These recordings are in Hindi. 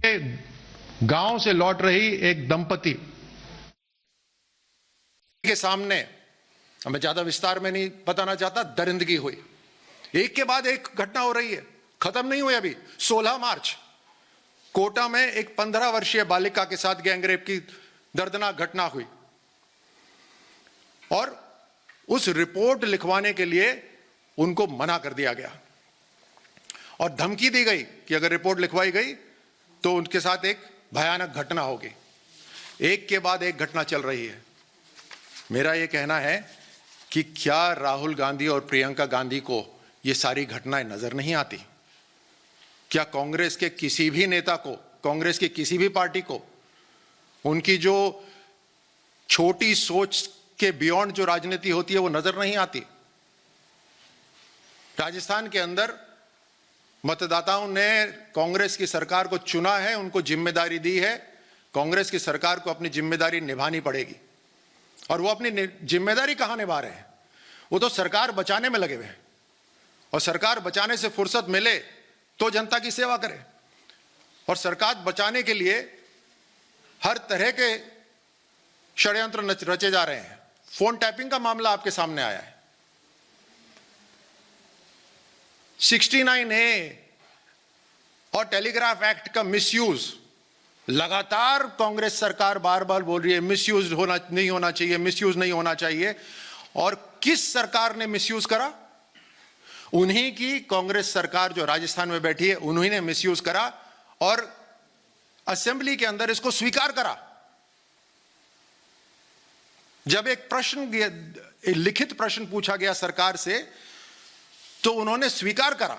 गांव से लौट रही एक दंपति के सामने, मैं ज्यादा विस्तार में नहीं बताना चाहता, दरिंदगी हुई। एक के बाद एक घटना हो रही है, खत्म नहीं हुई अभी। 16 मार्च कोटा में एक 15 वर्षीय बालिका के साथ गैंगरेप की दर्दनाक घटना हुई और उस रिपोर्ट लिखवाने के लिए उनको मना कर दिया गया और धमकी दी गई कि अगर रिपोर्ट लिखवाई गई तो उनके साथ एक भयानक घटना होगी। एक के बाद एक घटना चल रही है। मेरा यह कहना है कि क्या राहुल गांधी और प्रियंका गांधी को ये सारी घटनाएं नजर नहीं आती? क्या कांग्रेस के किसी भी नेता को, कांग्रेस की किसी भी पार्टी को उनकी जो छोटी सोच के बियॉन्ड जो राजनीति होती है वो नजर नहीं आती? राजस्थान के अंदर मतदाताओं ने कांग्रेस की सरकार को चुना है, उनको जिम्मेदारी दी है। कांग्रेस की सरकार को अपनी जिम्मेदारी निभानी पड़ेगी और वो अपनी जिम्मेदारी कहां निभा रहे हैं? वो तो सरकार बचाने में लगे हुए हैं और सरकार बचाने से फुर्सत मिले तो जनता की सेवा करे। और सरकार बचाने के लिए हर तरह के षड्यंत्र रचे जा रहे हैं। फोन टैपिंग का मामला आपके सामने आया है। 69A और टेलीग्राफ एक्ट का मिसयूज लगातार कांग्रेस सरकार बार बार बोल रही है मिसयूज नहीं होना चाहिए, मिसयूज नहीं होना चाहिए। और किस सरकार ने मिसयूज करा? उन्हीं की कांग्रेस सरकार जो राजस्थान में बैठी है, उन्हीं ने मिसयूज करा और असेंबली के अंदर इसको स्वीकार करा। जब एक लिखित प्रश्न पूछा गया सरकार से तो उन्होंने स्वीकार करा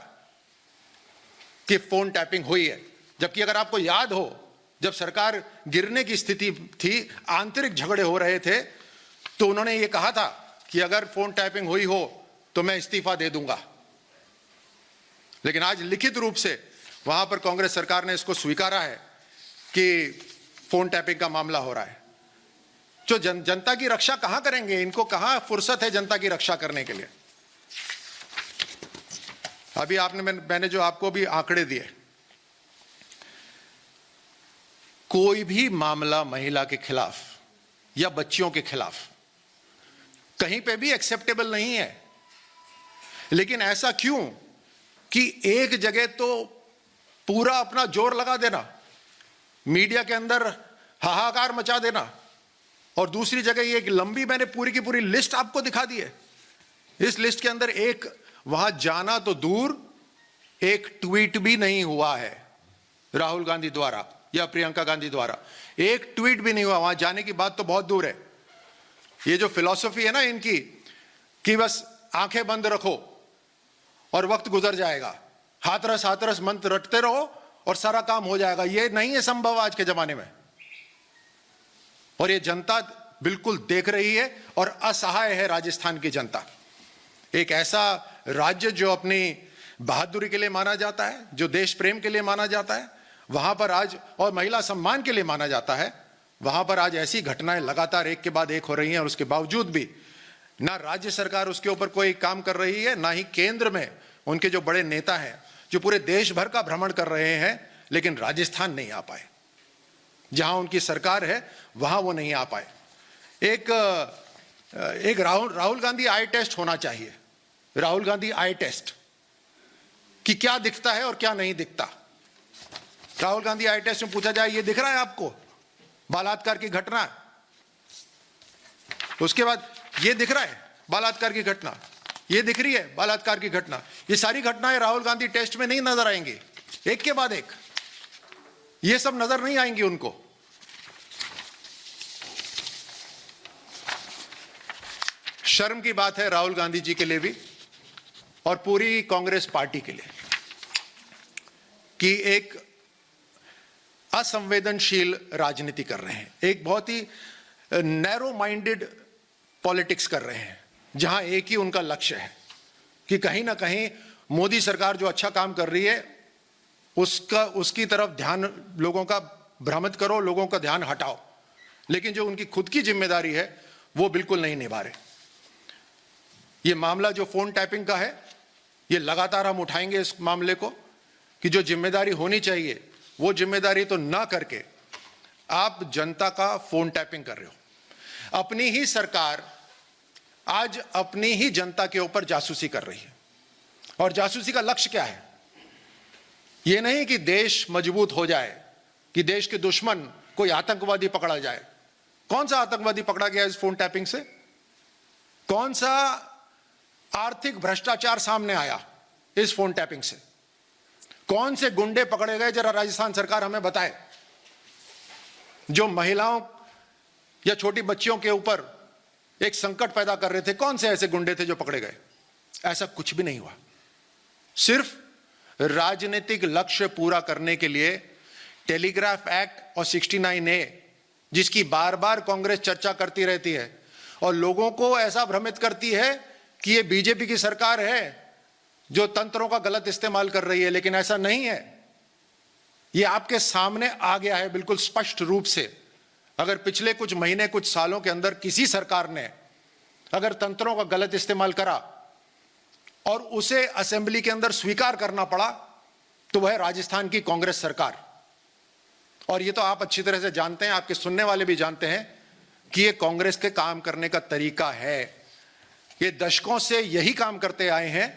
कि फोन टैपिंग हुई है। जबकि अगर आपको याद हो, जब सरकार गिरने की स्थिति थी, आंतरिक झगड़े हो रहे थे, तो उन्होंने ये कहा था कि अगर फोन टैपिंग हुई हो तो मैं इस्तीफा दे दूंगा। लेकिन आज लिखित रूप से वहां पर कांग्रेस सरकार ने इसको स्वीकारा है कि फोन टैपिंग का मामला हो रहा है। जो जनता की रक्षा कहां करेंगे? इनको कहां फुर्सत है जनता की रक्षा करने के लिए? अभी मैंने जो आपको भी आंकड़े दिए, कोई भी मामला महिला के खिलाफ या बच्चियों के खिलाफ कहीं पे भी एक्सेप्टेबल नहीं है। लेकिन ऐसा क्यों कि एक जगह तो पूरा अपना जोर लगा देना, मीडिया के अंदर हाहाकार मचा देना, और दूसरी जगह ये एक लंबी, मैंने पूरी की पूरी लिस्ट आपको दिखा दी है। इस लिस्ट के अंदर एक वहां जाना तो दूर, एक ट्वीट भी नहीं हुआ है राहुल गांधी द्वारा या प्रियंका गांधी द्वारा। एक ट्वीट भी नहीं हुआ। वहां जाने की बात तो बहुत दूर है। ये जो फिलॉसफी है ना इनकी कि बस आंखें बंद रखो और वक्त गुजर जाएगा, हाथरस मंत्र रटते रहो और सारा काम हो जाएगा, ये नहीं है संभव आज के जमाने में। और ये जनता बिल्कुल देख रही है और असहाय है राजस्थान की जनता। एक ऐसा राज्य जो अपनी बहादुरी के लिए माना जाता है, जो देश प्रेम के लिए माना जाता है, वहां पर आज, और महिला सम्मान के लिए माना जाता है, वहां पर आज ऐसी घटनाएं लगातार एक के बाद एक हो रही हैं। और उसके बावजूद भी ना राज्य सरकार उसके ऊपर कोई काम कर रही है, ना ही केंद्र में उनके जो बड़े नेता हैं जो पूरे देश भर का भ्रमण कर रहे हैं, लेकिन राजस्थान नहीं आ पाए। जहां उनकी सरकार है वहां वो नहीं आ पाए। एक राहुल गांधी आई टेस्ट होना चाहिए। राहुल गांधी आई टेस्ट कि क्या दिखता है और क्या नहीं दिखता। राहुल गांधी आई टेस्ट में पूछा जाए ये दिख रहा है आपको बलात्कार की घटना, उसके बाद ये दिख रहा है बलात्कार की घटना, ये दिख रही है बलात्कार की घटना। ये सारी घटनाएं राहुल गांधी टेस्ट में नहीं नजर आएंगी, एक के बाद एक ये सब नजर नहीं आएंगी उनको। शर्म की बात है राहुल गांधी जी के लिए भी और पूरी कांग्रेस पार्टी के लिए कि एक असंवेदनशील राजनीति कर रहे हैं, एक बहुत ही नैरो माइंडेड पॉलिटिक्स कर रहे हैं, जहां एक ही उनका लक्ष्य है कि कहीं ना कहीं मोदी सरकार जो अच्छा काम कर रही है उसकी तरफ ध्यान लोगों का भ्रमित करो, लोगों का ध्यान हटाओ। लेकिन जो उनकी खुद की जिम्मेदारी है वो बिल्कुल नहीं निभा रहे। ये मामला जो फोन टैपिंग का है, ये लगातार हम उठाएंगे इस मामले को कि जो जिम्मेदारी होनी चाहिए वो जिम्मेदारी तो ना करके आप जनता का फोन टैपिंग कर रहे हो। अपनी ही सरकार आज अपनी ही जनता के ऊपर जासूसी कर रही है। और जासूसी का लक्ष्य क्या है? यह नहीं कि देश मजबूत हो जाए, कि देश के दुश्मन कोई आतंकवादी पकड़ा जाए। कौन सा आतंकवादी पकड़ा गया इस फोन टैपिंग से? कौन सा आर्थिक भ्रष्टाचार सामने आया इस फोन टैपिंग से? कौन से गुंडे पकड़े गए? जरा राजस्थान सरकार हमें बताए, जो महिलाओं या छोटी बच्चियों के ऊपर एक संकट पैदा कर रहे थे। कौन से ऐसे गुंडे थे जो पकड़े गए? ऐसा कुछ भी नहीं हुआ। सिर्फ राजनीतिक लक्ष्य पूरा करने के लिए टेलीग्राफ एक्ट और 69A, जिसकी बार बार कांग्रेस चर्चा करती रहती है और लोगों को ऐसा भ्रमित करती है कि ये बीजेपी की सरकार है जो तंत्रों का गलत इस्तेमाल कर रही है, लेकिन ऐसा नहीं है। ये आपके सामने आ गया है बिल्कुल स्पष्ट रूप से। अगर पिछले कुछ महीने, कुछ सालों के अंदर किसी सरकार ने अगर तंत्रों का गलत इस्तेमाल करा और उसे असेंबली के अंदर स्वीकार करना पड़ा, तो वह राजस्थान की कांग्रेस सरकार। और ये तो आप अच्छी तरह से जानते हैं, आपके सुनने वाले भी जानते हैं कि ये कांग्रेस के काम करने का तरीका है। ये दशकों से यही काम करते आए हैं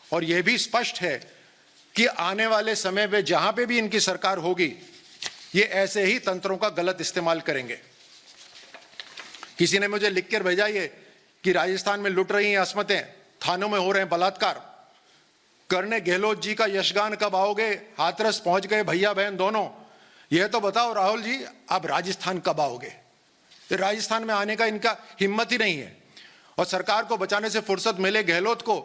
और यह भी स्पष्ट है कि आने वाले समय में जहां पे भी इनकी सरकार होगी, ये ऐसे ही तंत्रों का गलत इस्तेमाल करेंगे। किसी ने मुझे लिख कर भेजा ये कि राजस्थान में लुट रही हैं अस्मतें, थानों में हो रहे हैं बलात्कार, करने गहलोत जी का यशगान कब आओगे? हाथरस पहुंच गए भैया बहन दोनों। यह तो बताओ राहुल जी, आप राजस्थान कब आओगे? राजस्थान में आने का इनका हिम्मत ही नहीं है। और सरकार को बचाने से फुर्सत मिले गहलोत को,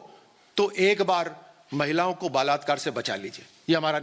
तो एक बार महिलाओं को बलात्कार से बचा लीजिए। ये हमारा